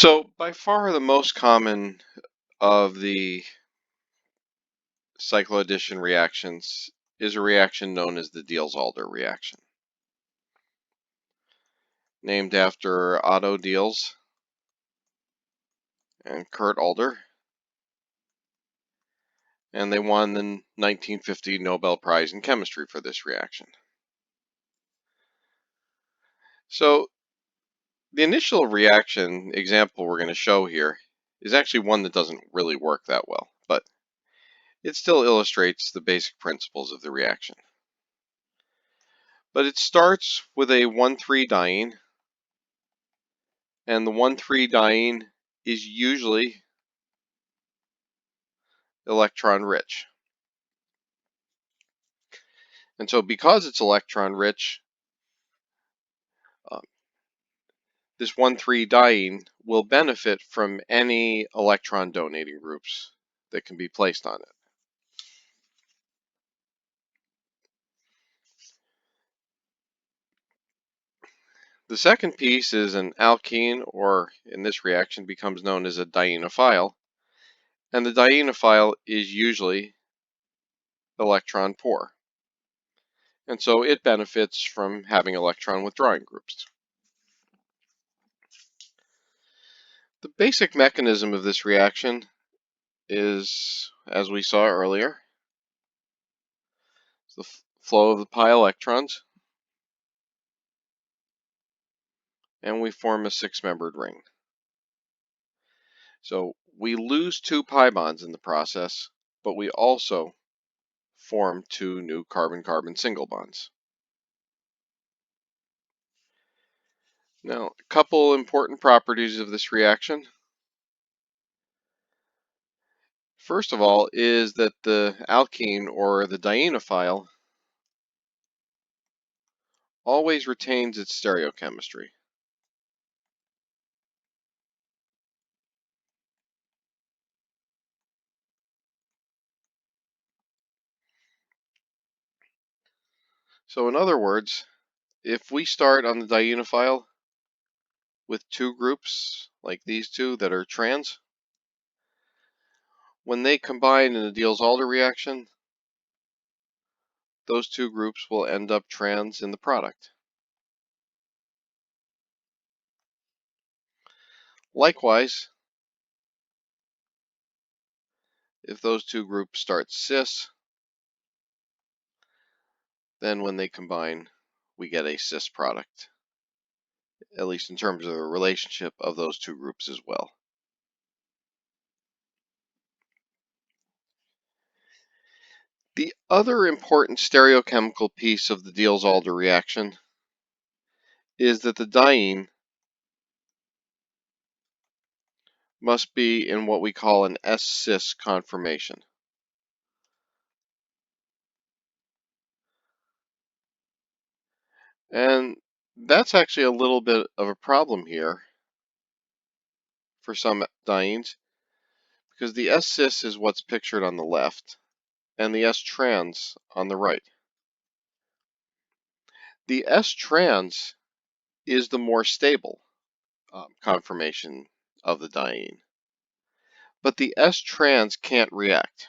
So, by far the most common of the cycloaddition reactions is a reaction known as the Diels Alder reaction, named after Otto Diels and Kurt Alder, and they won the 1950 Nobel Prize in Chemistry for this reaction. So, the initial reaction example we're going to show here is actually one that doesn't really work that well, but it still illustrates the basic principles of the reaction. But it starts with a 1,3 diene, and the 1,3 diene is usually electron rich. And so because it's electron rich, uh, this 1,3 diene will benefit from any electron donating groups that can be placed on it. The second piece is an alkene, or in this reaction becomes known as a dienophile, and the dienophile is usually electron poor. And so it benefits from having electron withdrawing groups. The basic mechanism of this reaction is, as we saw earlier, the flow of the pi electrons, and we form a six-membered ring. So we lose two pi bonds in the process, but we also form two new carbon-carbon single bonds. Now, a couple important properties of this reaction. First of all is that the alkene, or the dienophile, always retains its stereochemistry. So in other words, if we start on the dienophile with two groups like these two that are trans, when they combine in a Diels Alder reaction, those two groups will end up trans in the product. Likewise, if those two groups start cis, then when they combine, we get a cis product, at least in terms of the relationship of those two groups as well. The other important stereochemical piece of the Diels Alder reaction is that the diene must be in what we call an S-cis conformation. And that's actually a little bit of a problem here for some dienes, because the S-cis is what's pictured on the left, and the S-trans on the right. The S-trans is the more stable conformation of the diene, but the S-trans can't react.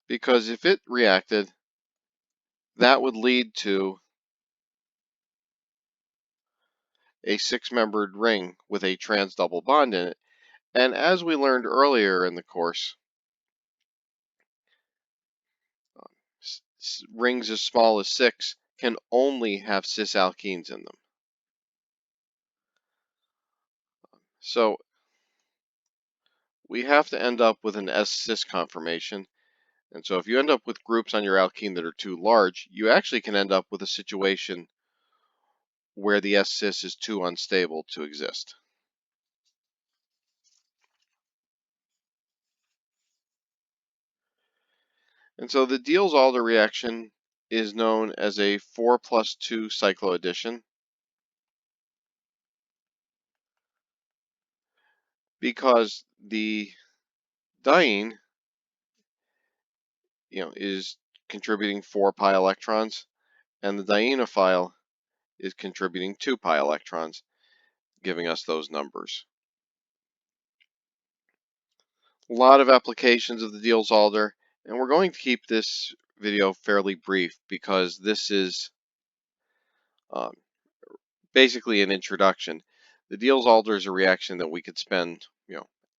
Because if it reacted, that would lead to a six-membered ring with a trans double bond in it. And as we learned earlier in the course, rings as small as 6 can only have cis alkenes in them. So we have to end up with an S-cis conformation. And so if you end up with groups on your alkene that are too large, you actually can end up with a situation where the S-cis is too unstable to exist. And so the Diels Alder reaction is known as a 4+2 cycloaddition because the diene, is contributing 4 pi electrons, and the dienophile is contributing 2 pi electrons, giving us those numbers. A lot of applications of the Diels Alder, and we're going to keep this video fairly brief because this is um, basically an introduction. The Diels Alder is a reaction that we could spend,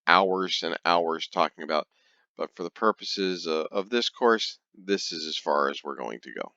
hours and hours talking about, but for the purposes of this course, this is as far as we're going to go.